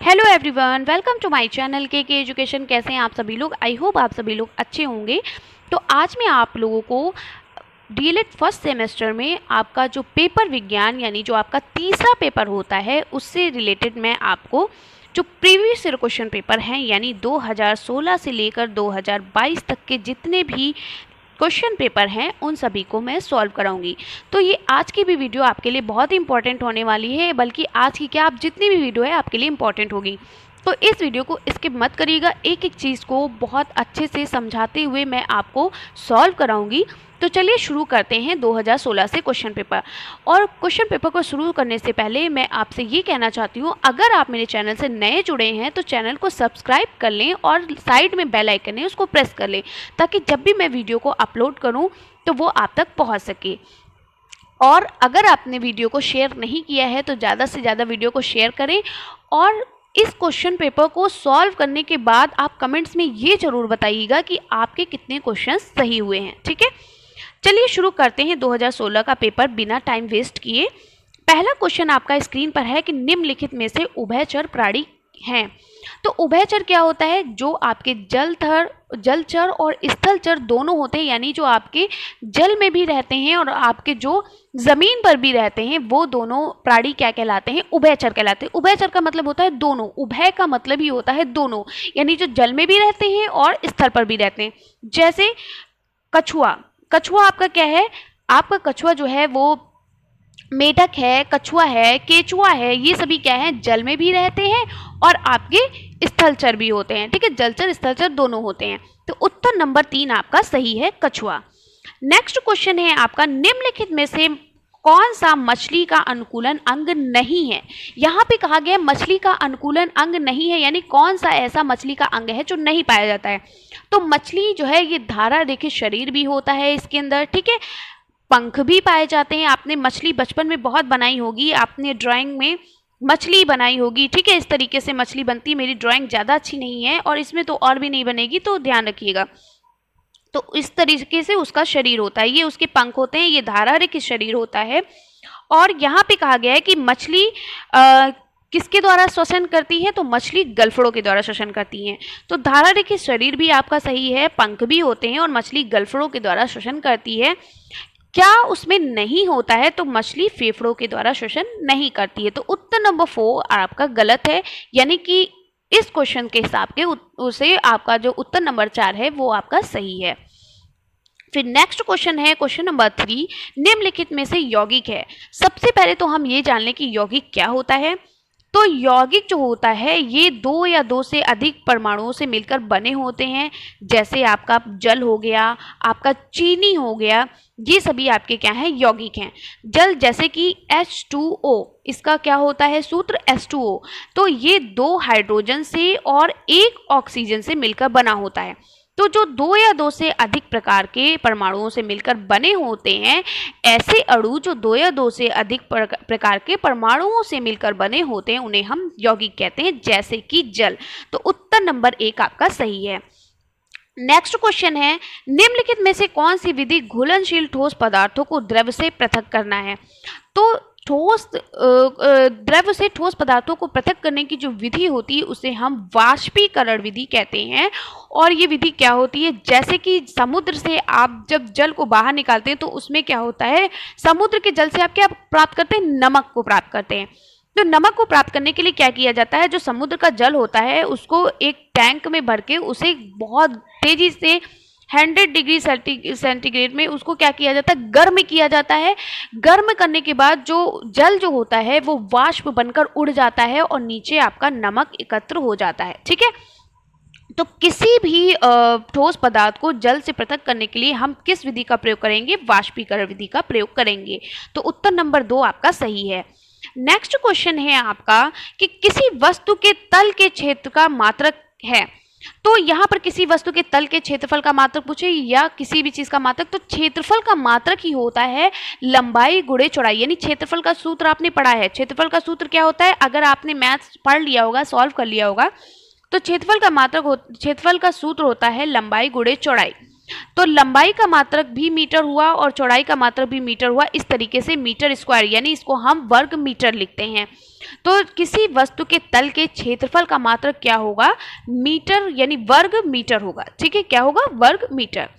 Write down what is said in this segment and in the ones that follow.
Hello everyone, welcome to my channel के education. कैसे हैं आप सभी लोग? आई होप आप सभी लोग अच्छे होंगे। तो आज मैं आप लोगों को डीएलएड फर्स्ट सेमेस्टर में आपका जो पेपर विज्ञान यानी जो आपका तीसरा पेपर होता है उससे रिलेटेड मैं आपको जो प्रीवियस ईयर क्वेश्चन पेपर हैं यानी 2016 से लेकर 2022 तक के जितने भी क्वेश्चन पेपर हैं उन सभी को मैं सॉल्व कराऊंगी। तो ये आज की भी वीडियो आपके लिए बहुत ही इंपॉर्टेंट होने वाली है, बल्कि आज की क्या आप जितनी भी वीडियो है आपके लिए इंपॉर्टेंट होगी। तो इस वीडियो को स्किप मत करिएगा, एक एक चीज़ को बहुत अच्छे से समझाते हुए मैं आपको सॉल्व कराऊंगी। तो चलिए शुरू करते हैं 2016 से क्वेश्चन पेपर। और क्वेश्चन पेपर को शुरू करने से पहले मैं आपसे ये कहना चाहती हूँ, अगर आप मेरे चैनल से नए जुड़े हैं तो चैनल को सब्सक्राइब कर लें और साइड में बेल आइकन है उसको प्रेस कर लें, ताकि जब भी मैं वीडियो को अपलोड करूँ तो वो आप तक पहुँच सके। और अगर आपने वीडियो को शेयर नहीं किया है तो ज़्यादा से ज़्यादा वीडियो को शेयर करें। और इस क्वेश्चन पेपर को सॉल्व करने के बाद आप कमेंट्स में ये ज़रूर बताइएगा कि आपके कितने क्वेश्चन सही हुए हैं। ठीक है, चलिए शुरू करते हैं 2016 का पेपर बिना टाइम वेस्ट किए। पहला क्वेश्चन आपका स्क्रीन पर है कि निम्नलिखित में से उभयचर प्राणी हैं। तो उभयचर क्या होता है? जो आपके जलचर और स्थलचर दोनों होते हैं, यानी जो आपके जल में भी रहते हैं और आपके जो जमीन पर भी रहते हैं, वो दोनों प्राणी क्या कहलाते हैं? उभयचर कहलाते हैं। उभयचर का मतलब होता है दोनों, उभय का मतलब ही होता है दोनों, यानी जो जल में भी रहते हैं और स्थल पर भी रहते हैं। जैसे कछुआ, कछुआ आपका क्या है? आपका कछुआ जो है वो मेढक है, कछुआ है, केचुआ है, ये सभी क्या है? जल में भी रहते हैं और आपके स्थलचर भी होते हैं। ठीक है, जलचर स्थलचर दोनों होते हैं। तो उत्तर नंबर 3 आपका सही है, कछुआ। नेक्स्ट क्वेश्चन है आपका, निम्नलिखित में से कौन सा मछली का अनुकूलन अंग नहीं है? यहाँ पे कहा गया मछली का अनुकूलन अंग नहीं है, यानी कौन सा ऐसा मछली का अंग है जो नहीं पाया जाता है? तो मछली जो है ये धारा रेखित शरीर भी होता है इसके अंदर। ठीक है, पंख भी पाए जाते हैं। आपने मछली बचपन में बहुत बनाई होगी, आपने ड्राइंग में मछली बनाई होगी। ठीक है, इस तरीके से मछली बनती। मेरी ड्राइंग ज़्यादा अच्छी नहीं है और इसमें तो और भी नहीं बनेगी, तो ध्यान रखिएगा। तो इस तरीके से उसका शरीर होता है, ये उसके पंख होते हैं, ये धारा रेखित शरीर होता है। और यहाँ पे कहा गया है कि मछली किसके द्वारा श्वसन करती है? तो मछली गलफड़ों के द्वारा श्वसन करती हैं। तो धारा रेखित शरीर भी आपका सही है, पंख भी होते हैं और मछली गलफड़ों के द्वारा श्वसन करती है। क्या उसमें नहीं होता है? तो मछली फेफड़ों के द्वारा श्वसन नहीं करती है। तो उत्तर नंबर 4 आपका गलत है, यानी कि इस क्वेश्चन के हिसाब के उसे आपका जो उत्तर नंबर 4 है वो आपका सही है। फिर नेक्स्ट क्वेश्चन है क्वेश्चन नंबर 3, निम्नलिखित में से यौगिक है। सबसे पहले तो हम ये जान लें कि यौगिक क्या होता है। तो यौगिक जो होता है ये 2 या 2 से अधिक परमाणुओं से मिलकर बने होते हैं। जैसे आपका जल हो गया, आपका चीनी हो गया, ये सभी आपके क्या हैं? यौगिक हैं। जल जैसे कि H2O, इसका क्या होता है सूत्र? H2O। तो ये 2 हाइड्रोजन से और 1 ऑक्सीजन से मिलकर बना होता है। तो जो 2 या 2 से अधिक प्रकार के परमाणुओं से मिलकर बने होते हैं, ऐसे अणु जो 2 या 2 से अधिक प्रकार के परमाणुओं से मिलकर बने होते हैं उन्हें हम यौगिक कहते हैं, जैसे कि जल। तो उत्तर नंबर 1 आपका सही है। नेक्स्ट क्वेश्चन है, निम्नलिखित में से कौन सी विधि घुलनशील ठोस पदार्थों को द्रव से पृथक करना है? तो ठोस द्रव से ठोस पदार्थों को पृथक करने की जो विधि होती है उसे हम वाष्पीकरण विधि कहते हैं। और ये विधि क्या होती है? जैसे कि समुद्र से आप जब जल को बाहर निकालते हैं तो उसमें क्या होता है? समुद्र के जल से आप क्या प्राप्त करते हैं? नमक को प्राप्त करते हैं। तो नमक को प्राप्त करने के लिए क्या किया जाता है? जो समुद्र का जल होता है उसको एक टैंक में भर के उसे बहुत तेजी से 100 डिग्री सेंटीग्रेड में उसको क्या किया जाता है? गर्म किया जाता है। गर्म करने के बाद जो जल जो होता है वो वाष्प बनकर उड़ जाता है और नीचे आपका नमक एकत्र हो जाता है। ठीक है, तो किसी भी ठोस पदार्थ को जल से पृथक करने के लिए हम किस विधि का प्रयोग करेंगे? वाष्पीकरण विधि का प्रयोग करेंगे। तो उत्तर नंबर 2 आपका सही है। नेक्स्ट क्वेश्चन है आपका कि किसी वस्तु के तल के क्षेत्र का मात्रक है। तो यहाँ पर किसी वस्तु के तल के क्षेत्रफल का मात्रक पूछे या किसी भी चीज का मात्रक, तो क्षेत्रफल का मात्रक ही होता है लंबाई गुणे चौड़ाई, यानी क्षेत्रफल का सूत्र आपने पढ़ा है। क्षेत्रफल का सूत्र क्या होता है? अगर आपने मैथ्स पढ़ लिया होगा, सॉल्व कर लिया होगा, तो क्षेत्रफल का सूत्र होता है लंबाई गुणे चौड़ाई। तो लंबाई का मात्रक भी मीटर हुआ और चौड़ाई का मात्रक भी मीटर हुआ। इस तरीके से मीटर स्क्वायर यानी इसको हम वर्ग मीटर लिखते हैं। तो किसी वस्तु के तल के क्षेत्रफल का मात्रक क्या होगा? मीटर यानी वर्ग मीटर होगा। ठीक है, क्या होगा? वर्ग मीटर।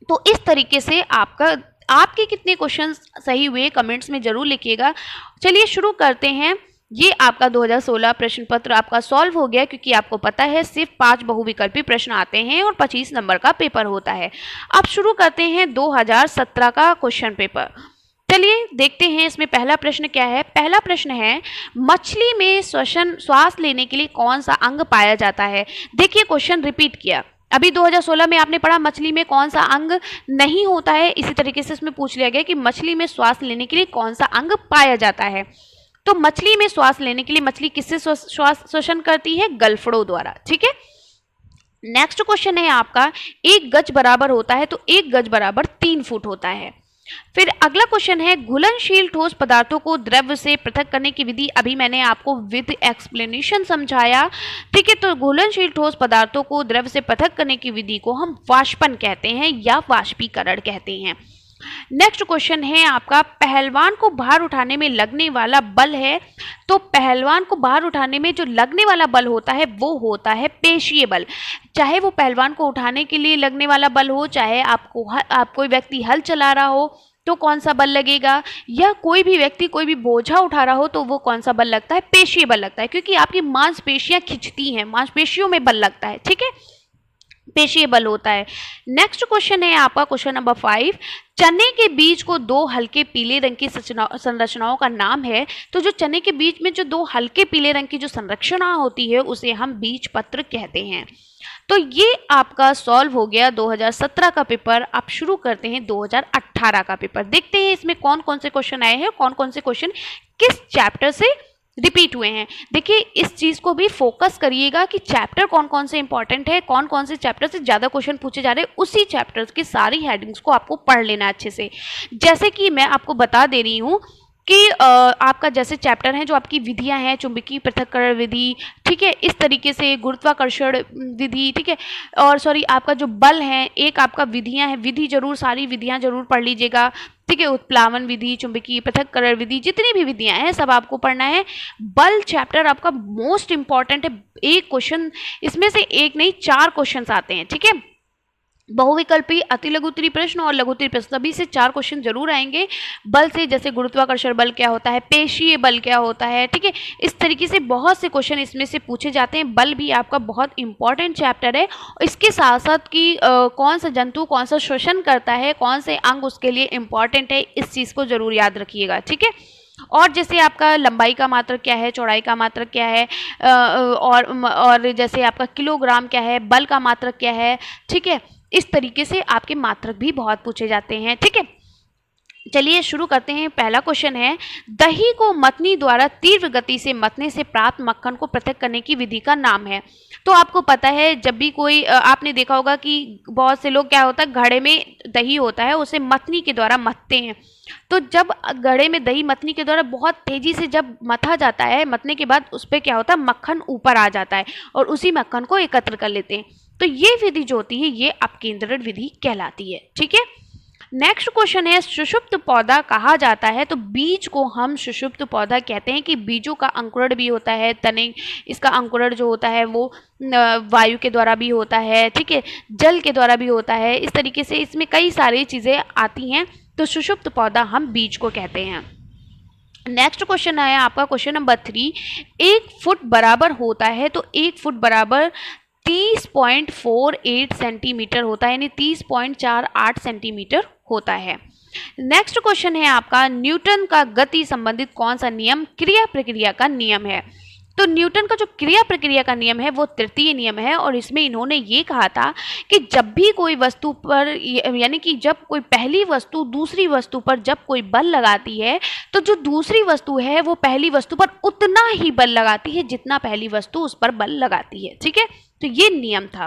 तो इस तरीके से आपके कितने क्वेश्चन सही हुए कमेंट्स में जरूर लिखिएगा। चलिए शुरू करते हैं। ये आपका 2016 प्रश्न पत्र आपका सॉल्व हो गया, क्योंकि आपको पता है सिर्फ 5 बहुविकल्पी प्रश्न आते हैं और 25 नंबर का पेपर होता है। अब शुरू करते हैं 2017 का क्वेश्चन पेपर। चलिए देखते हैं इसमें पहला प्रश्न क्या है। पहला प्रश्न है, मछली में श्वास लेने के लिए कौन सा अंग पाया जाता है? देखिए क्वेश्चन रिपीट किया। अभी 2016 में आपने पढ़ा मछली में कौन सा अंग नहीं होता है, इसी तरीके से इसमें पूछ लिया गया कि मछली में श्वास लेने के लिए कौन सा अंग पाया जाता है। तो मछली में श्वास लेने के लिए मछली किससे श्वास श्वसन करती है? गलफड़ों द्वारा। ठीक है, नेक्स्ट क्वेश्चन है आपका, 1 गज बराबर होता है तो 1 गज बराबर 3 फुट होता है। फिर अगला क्वेश्चन है, घुलनशील ठोस पदार्थों को द्रव से पृथक करने की विधि। अभी मैंने आपको विद एक्सप्लेनेशन समझाया। ठीक है, तो घुलनशील ठोस पदार्थों को द्रव से पृथक करने की विधि को हम वाष्पन कहते हैं या वाष्पीकरण कहते हैं। नेक्स्ट क्वेश्चन है आपका, पहलवान को भार उठाने में लगने वाला बल है। तो पहलवान को भार उठाने में जो लगने वाला बल होता है वो होता है पेशीय बल। चाहे वो पहलवान को उठाने के लिए लगने वाला बल हो, चाहे आप कोई व्यक्ति हल चला रहा हो तो कौन सा बल लगेगा, या कोई भी व्यक्ति कोई भी बोझा उठा रहा हो तो वो कौन सा बल लगता है? पेशीय बल लगता है, क्योंकि आपकी मांसपेशियां खिंचती हैं, मांसपेशियों में बल लगता है। ठीक है, पेशीय बल होता है। नेक्स्ट क्वेश्चन है आपका क्वेश्चन नंबर 5, चने के बीज को 2 हल्के पीले रंग की संरचनाओं का नाम है। तो जो चने के बीज में जो 2 हल्के पीले रंग की जो संरचना होती है उसे हम बीज पत्र कहते हैं। तो ये आपका सॉल्व हो गया 2017 का पेपर। आप शुरू करते हैं 2018 का पेपर। देखते हैं इसमें कौन कौन से क्वेश्चन आए हैं, कौन कौन से क्वेश्चन किस चैप्टर से रिपीट हुए हैं। देखिए इस चीज को भी फोकस करिएगा कि चैप्टर कौन कौन से इंपॉर्टेंट है, कौन कौन से चैप्टर से ज्यादा क्वेश्चन पूछे जा रहे हैं, उसी चैप्टर्स की सारी हेडिंग्स को आपको पढ़ लेना अच्छे से। जैसे कि मैं आपको बता दे रही हूँ कि आपका जैसे चैप्टर है जो आपकी विधियां हैं, चुंबकीय पृथक्करण विधि, ठीक है, इस तरीके से गुरुत्वाकर्षण विधि, ठीक है, और सॉरी आपका जो बल है, एक आपका विधियां हैं, विधि जरूर सारी विधियां जरूर पढ़ लीजिएगा। ठीक है, उत्प्लावन विधि, चुंबकीय पृथक्करण विधि, जितनी भी विधियां हैं सब आपको पढ़ना है। बल चैप्टर आपका मोस्ट इंपॉर्टेंट है। एक क्वेश्चन इसमें से एक नहीं 4 क्वेश्चन आते हैं। ठीक है, बहुविकल्पी, अति लघु उत्तरीय प्रश्न और लघु उत्तरीय प्रश्न, सभी से 4 क्वेश्चन जरूर आएंगे। बल से जैसे गुरुत्वाकर्षण बल क्या होता है, पेशीय बल क्या होता है, ठीक है, इस तरीके से बहुत से क्वेश्चन इसमें से पूछे जाते हैं। बल भी आपका बहुत इंपॉर्टेंट चैप्टर है। इसके साथ साथ कि कौन सा जंतु कौन सा श्वसन करता है, कौन से अंग उसके लिए इंपॉर्टेंट है, इस चीज़ को जरूर याद रखिएगा। ठीक है, और जैसे आपका लंबाई का मात्रक क्या है, चौड़ाई का मात्रक क्या है, और जैसे आपका किलोग्राम क्या है, बल का मात्रक क्या है, ठीक है, इस तरीके से आपके मात्रक भी बहुत पूछे जाते हैं। ठीक है, चलिए शुरू करते हैं। पहला क्वेश्चन है, दही को मतनी द्वारा तीव्र गति से मतने से प्राप्त मक्खन को पृथक करने की विधि का नाम है। तो आपको पता है जब भी कोई आपने देखा होगा कि बहुत से लोग क्या होता है, घड़े में दही होता है उसे मतनी के द्वारा मथते हैं। तो जब घड़े में दही मतनी के द्वारा बहुत तेजी से जब मथा जाता है, मतने के बाद उस पर क्या होता है, मक्खन ऊपर आ जाता है और उसी मक्खन को एकत्र कर लेते हैं। तो ये विधि जो होती है ये अपकेंद्रण विधि कहलाती है। ठीक है, नेक्स्ट क्वेश्चन है, सुषुप्त पौधा कहा जाता है। तो बीज को हम सुषुप्त पौधा कहते हैं कि बीजों का अंकुरण भी होता है, तने इसका अंकुरण जो होता है वो वायु के द्वारा भी होता है, ठीक है, जल के द्वारा भी होता है। इस तरीके से इसमें कई सारी चीज़ें आती हैं। तो सुषुप्त पौधा हम बीज को कहते हैं। नेक्स्ट क्वेश्चन है आपका क्वेश्चन नंबर 3, 1 फुट बराबर होता है। तो 1 फुट बराबर 30.48 सेंटीमीटर होता है, यानी 30.48 सेंटीमीटर होता है। नेक्स्ट क्वेश्चन है आपका, न्यूटन का गति संबंधित कौन सा नियम क्रिया प्रक्रिया का नियम है। तो न्यूटन का जो क्रिया प्रक्रिया का नियम है वो तृतीय नियम है, और इसमें इन्होंने ये कहा था कि जब भी कोई वस्तु पर, यानी कि जब कोई पहली वस्तु दूसरी वस्तु पर जब कोई बल लगाती है तो जो दूसरी वस्तु है वो पहली वस्तु पर उतना ही बल लगाती है जितना पहली वस्तु उस पर बल लगाती है। ठीक है, तो ये नियम था।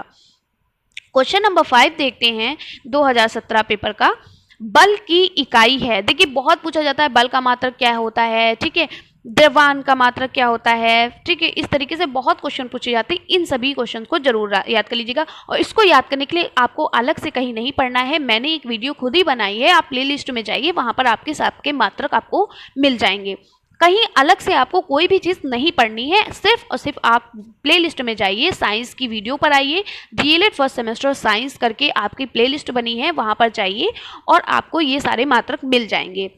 क्वेश्चन नंबर 5 देखते हैं 2017 पेपर का। बल की इकाई है। देखिए बहुत पूछा जाता है बल का मात्रक क्या होता है, ठीक है, द्रव्यमान का मात्रक क्या होता है, ठीक है। इस तरीके से बहुत क्वेश्चन पूछे जाते हैं, इन सभी क्वेश्चन को जरूर याद कर लीजिएगा। और इसको याद करने के लिए आपको अलग से कहीं नहीं पढ़ना है, मैंने एक वीडियो खुद ही बनाई है, आप प्लेलिस्ट में जाइए, वहां पर आपके सबके मात्रक आपको मिल जाएंगे। कहीं अलग से आपको कोई भी चीज़ नहीं पढ़नी है, सिर्फ और सिर्फ आप प्लेलिस्ट में जाइए, साइंस की वीडियो पर आइए, डीएलएड फर्स्ट सेमेस्टर साइंस करके आपकी प्लेलिस्ट बनी है, वहां पर जाइए और आपको ये सारे मात्रक मिल जाएंगे।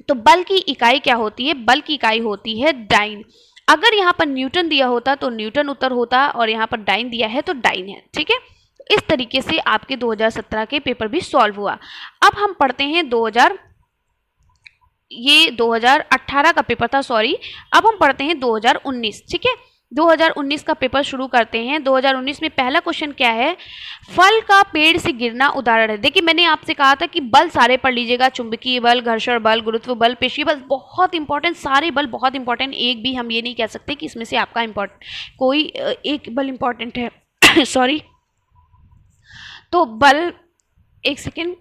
तो बल की इकाई क्या होती है, बल की इकाई होती है डाइन। अगर यहाँ पर न्यूटन दिया होता तो न्यूटन उत्तर होता, और यहाँ पर डाइन दिया है तो डाइन है, ठीक है। इस तरीके से आपके 2017 के पेपर भी सॉल्व हुआ। अब हम पढ़ते हैं 2018 का पेपर था, सॉरी। अब हम पढ़ते हैं 2019, ठीक है। 2019 का पेपर शुरू करते हैं। 2019 में पहला क्वेश्चन क्या है, फल का पेड़ से गिरना उदाहरण है। देखिए मैंने आपसे कहा था कि बल सारे पढ़ लीजिएगा, चुंबकीय बल, घर्षण बल, गुरुत्व बल, पेशीय बल, बहुत इंपॉर्टेंट, सारे बल बहुत इंपॉर्टेंट, एक भी हम ये नहीं कह सकते कि इसमें से आपका कोई एक बल इंपॉर्टेंट है सॉरी। तो बल, एक सेकेंड,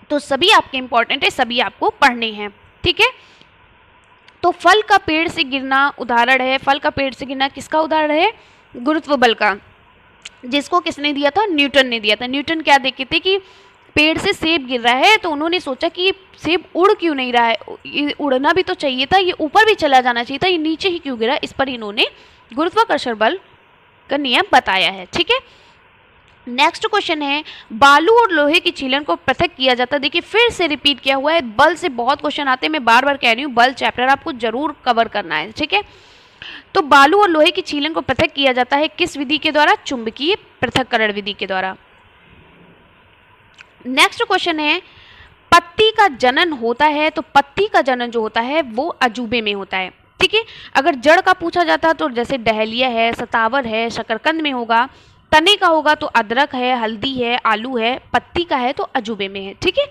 तो सभी आपके इंपॉर्टेंट है, सभी आपको पढ़ने हैं, ठीक है। तो फल का पेड़ से गिरना उदाहरण है, फल का पेड़ से गिरना किसका उदाहरण है, गुरुत्व बल का, जिसको किसने दिया था, न्यूटन ने दिया था। न्यूटन क्या देखे थे कि पेड़ से सेब गिर रहा है, तो उन्होंने सोचा कि ये सेब उड़ क्यों नहीं रहा है, ये उड़ना भी तो चाहिए था, ये ऊपर भी चला जाना चाहिए था, ये नीचे ही क्यों गिरा। इस पर इन्होंने गुरुत्वाकर्षण बल का नियम बताया है, ठीक है। नेक्स्ट क्वेश्चन है, बालू और लोहे की छीलन को पृथक किया जाता है। देखिए फिर से रिपीट किया हुआ है, बल से बहुत क्वेश्चन आते हैं, मैं बार बार कह रही हूँ, बल चैप्टर आपको जरूर कवर करना है, ठीक है। तो बालू और लोहे की छीलन को पृथक किया जाता है किस विधि के द्वारा, चुंबकीय पृथक्करण विधि के द्वारा। नेक्स्ट क्वेश्चन है, पत्ती का जनन होता है, तो पत्ती का जनन जो होता है वो अजूबे में होता है, ठीक है। अगर जड़ का पूछा जाता तो जैसे डहलिया है, सतावर है, शकरकंद में होगा। तने का होगा तो अदरक है, हल्दी है, आलू है। पत्ती का है तो अजूबे में है, ठीक है।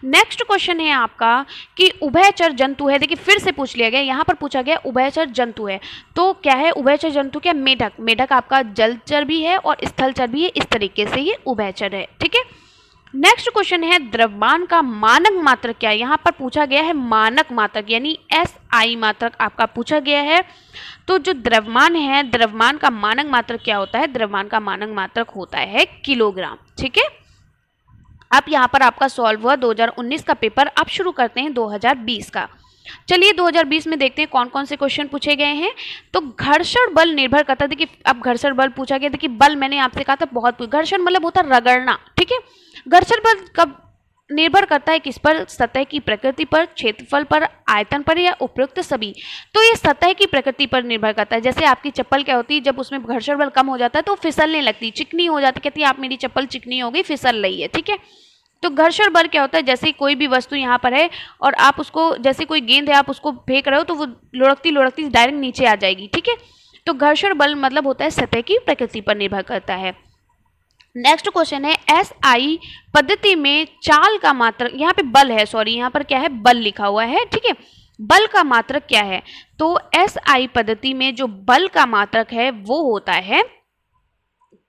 नेक्स्ट क्वेश्चन है आपका कि उभयचर जंतु है। देखिए फिर से पूछ लिया गया, यहाँ पर पूछा गया उभयचर जंतु है, तो क्या है उभयचर जंतु, क्या, मेढक। मेढक आपका जलचर भी है और स्थलचर भी है, इस तरीके से ये उभयचर है, ठीक है। नेक्स्ट क्वेश्चन है, द्रव्यमान का मानक मात्रक क्या है। यहाँ पर पूछा गया है मानक मात्रक, यानी SI मात्रक आपका पूछा गया है। तो जो द्रव्यमान है, द्रव्यमान का मानक मात्रक क्या होता है, द्रव्यमान का मानक मात्रक होता है किलोग्राम, ठीक है। अब यहाँ पर आपका सॉल्व हुआ 2019 का पेपर। अब शुरू करते हैं 2020 का। चलिए 2020 में देखते हैं कौन कौन से क्वेश्चन पूछे गए हैं। तो घर्षण बल निर्भर करता है, देखिए अब घर्षण बल पूछा गया। देखिए बल मैंने आपसे कहा था बहुत, घर्षण मतलब होता है रगड़ना, ठीक है। घर्षण बल कब निर्भर करता है, किस पर, सतह की प्रकृति पर, क्षेत्रफल पर, आयतन पर, या उपयुक्त सभी। तो ये सतह की प्रकृति पर निर्भर करता है। जैसे आपकी चप्पल क्या होती है, जब उसमें घर्षण बल कम हो जाता है तो फिसलने लगती, चिकनी हो जाती, कहती है आप मेरी चप्पल चिकनी हो गई, फिसल रही है, ठीक है। तो घर्षण बल क्या होता है, जैसे कोई भी वस्तु यहाँ पर है और आप उसको, जैसे कोई गेंद है आप उसको फेंक रहे हो तो वो लुढ़कती लुढ़कती डायरेक्ट नीचे आ जाएगी, ठीक है। तो घर्षण बल मतलब होता है सतह की प्रकृति पर निर्भर करता है। नेक्स्ट क्वेश्चन है, SI पद्धति में चाल का मात्रक, यहाँ पे बल है, सॉरी यहाँ पर क्या है, बल लिखा हुआ है, ठीक है। बल का मात्रक क्या है, तो SI पद्धति में जो बल का मात्रक है वो होता है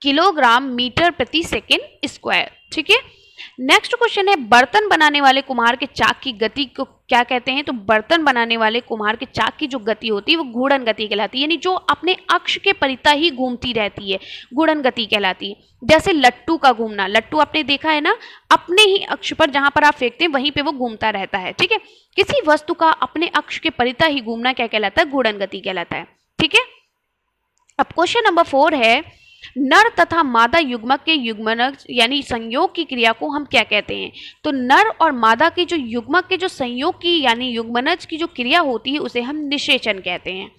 किलोग्राम मीटर प्रति सेकेंड स्क्वायर, ठीक है। नेक्स्ट क्वेश्चन है, बर्तन बनाने वाले कुम्हार के चाक की गति को क्या कहते हैं, तो बर्तन बनाने वाले कुम्हार के चाक की जो गति होती है वो घूर्णन गति कहलाती है, यानी जो अपने अक्ष के परिता ही घूमती रहती है, घूर्णन गति कहलाती है। जैसे लट्टू का घूमना, लट्टू आपने देखा है ना, अपने ही अक्ष पर जहां पर आप फेंकते हैं वहीं पे वो घूमता रहता है, ठीक है। किसी वस्तु का अपने अक्ष के परिता ही घूमना क्या कहलाता है, घूर्णन गति कहलाता है, ठीक है। अब क्वेश्चन नंबर 4 है, नर तथा मादा युग्मक के युग्मनज यानी संयोग की क्रिया को हम क्या कहते हैं, तो नर और मादा के जो युग्मक के जो संयोग की यानी युग्मनज की जो क्रिया होती है उसे हम निषेचन कहते हैं।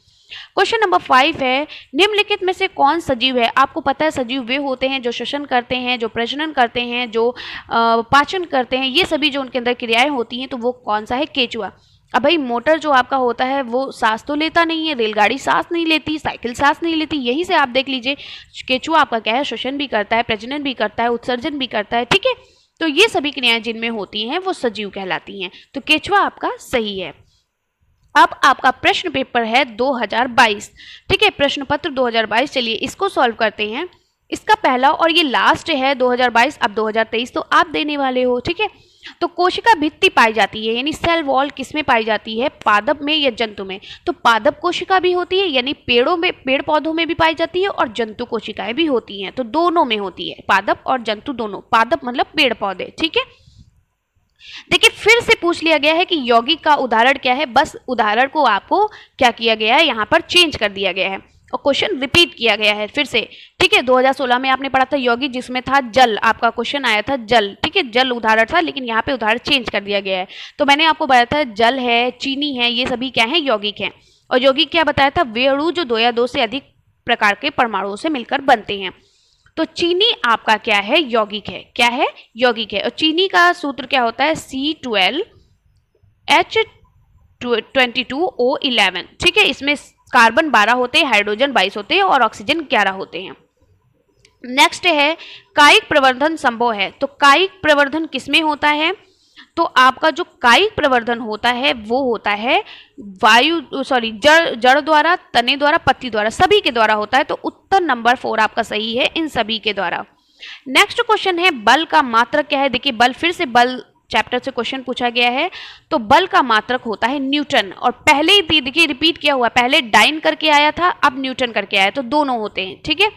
क्वेश्चन नंबर 5 है, निम्नलिखित में से कौन सजीव है। आपको पता है सजीव वे होते हैं जो श्वसन करते हैं, जो प्रजनन करते हैं, जो पाचन करते हैं, ये सभी जो उनके अंदर क्रियाएं होती हैं, तो वो कौन सा है, केचुआ। अब भाई मोटर जो आपका होता है वो सांस तो लेता नहीं है, रेलगाड़ी सांस नहीं लेती, साइकिल सांस नहीं लेती, यहीं से आप देख लीजिए केचुआ आपका क्या है, श्वसन भी करता है, प्रजनन भी करता है, उत्सर्जन भी करता है, ठीक है। तो ये सभी क्रियाएं जिनमें होती हैं वो सजीव कहलाती हैं, तो केचुआ आपका सही है। अब आपका प्रश्न पेपर है 2022, ठीक है, प्रश्न पत्र 2022। चलिए इसको सॉल्व करते हैं। इसका पहला और ये लास्ट है 2022, अब 2023 तो आप देने वाले हो, ठीक है। तो कोशिका भित्ति पाई जाती है यानी सेल वॉल किस में पाई जाती है, पादप में या जंतु में। तो पादप कोशिका भी होती है यानी पेड़ों में, पेड़ पौधों में भी पाई जाती है, और जंतु कोशिकाएं भी होती हैं, तो दोनों में होती है, पादप और जंतु दोनों। पादप मतलब पेड़ पौधे, ठीक है। देखिए फिर से पूछ लिया गया है कि यौगिक का उदाहरण क्या है, बस उदाहरण को आपको क्या किया गया है, यहाँ पर चेंज कर दिया गया है और क्वेश्चन रिपीट किया गया है फिर से, ठीक है। 2016 में आपने पढ़ा था यौगिक, जिसमें था जल, आपका क्वेश्चन आया था जल, ठीक है, जल उदाहरण था, लेकिन यहाँ पे उदाहरण चेंज कर दिया गया है। तो मैंने आपको बताया था जल है, चीनी है, ये सभी क्या है, यौगिक है। और यौगिक क्या बताया था, वे अणु जो दो या दो से अधिक प्रकार के परमाणुओं से मिलकर बनते हैं। तो चीनी आपका क्या है, यौगिक है, क्या है, यौगिक है। और चीनी का सूत्र क्या होता है, C12H22O11, ठीक है। इसमें कार्बन 12 होते हैं, हाइड्रोजन 22 होते हैं और ऑक्सीजन 11 होते हैं। नेक्स्ट है कायिक प्रवर्धन संभव है। तो कायिक प्रवर्धन किसमें होता है, तो आपका जो कायिक प्रवर्धन होता है वो होता है जड़ द्वारा, तने द्वारा, पत्ती द्वारा, सभी के द्वारा होता है। तो उत्तर नंबर 4 आपका सही है, इन सभी के द्वारा। नेक्स्ट क्वेश्चन है बल का मात्रक क्या है। देखिए बल, फिर से बल चैप्टर से क्वेश्चन पूछा गया है। तो बल का मात्रक होता है न्यूटन, और पहले ही देखिए रिपीट किया हुआ, पहले डाइन करके आया था, अब न्यूटन करके आया, तो दोनों होते हैं, ठीक है।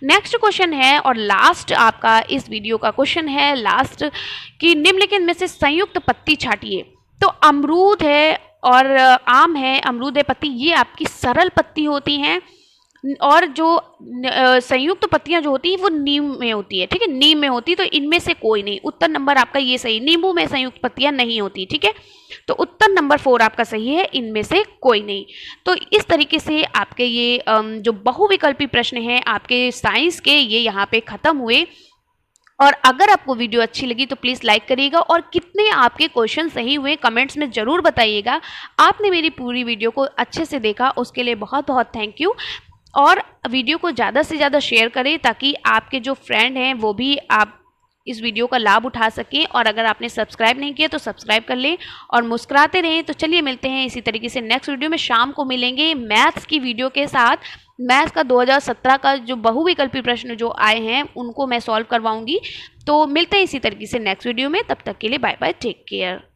नेक्स्ट क्वेश्चन है और लास्ट आपका इस वीडियो का क्वेश्चन है, लास्ट कि निम्नलिखित में से संयुक्त पत्ती छाटिए। तो अमरूद है और आम है, अमरूद है पत्ती, ये आपकी सरल पत्ती होती हैं, और जो संयुक्त पत्तियां जो होती है वो नीम में होती है, ठीक है, नीम में होती है। तो इनमें से कोई नहीं, उत्तर नंबर आपका ये सही, नींबू में संयुक्त पत्तियां नहीं होती, ठीक है। तो उत्तर नंबर 4 आपका सही है, इनमें से कोई नहीं। तो इस तरीके से आपके ये जो बहुविकल्पी प्रश्न हैं आपके साइंस के, ये यहाँ पे खत्म हुए। और अगर आपको वीडियो अच्छी लगी तो प्लीज़ लाइक करिएगा, और कितने आपके क्वेश्चन सही हुए कमेंट्स में ज़रूर बताइएगा। आपने मेरी पूरी वीडियो को अच्छे से देखा, उसके लिए बहुत बहुत थैंक यू। और वीडियो को ज़्यादा से ज़्यादा शेयर करें ताकि आपके जो फ्रेंड हैं वो भी आप इस वीडियो का लाभ उठा सकें। और अगर आपने सब्सक्राइब नहीं किया तो सब्सक्राइब कर लें और मुस्कुराते रहें। तो चलिए मिलते हैं इसी तरीके से नेक्स्ट वीडियो में, शाम को मिलेंगे मैथ्स की वीडियो के साथ। मैथ्स का 2017 का जो बहुविकल्पी प्रश्न जो आए हैं उनको मैं सॉल्व करवाऊंगी। तो मिलते हैं इसी तरीके से नेक्स्ट वीडियो में, तब तक के लिए बाय बाय, टेक केयर।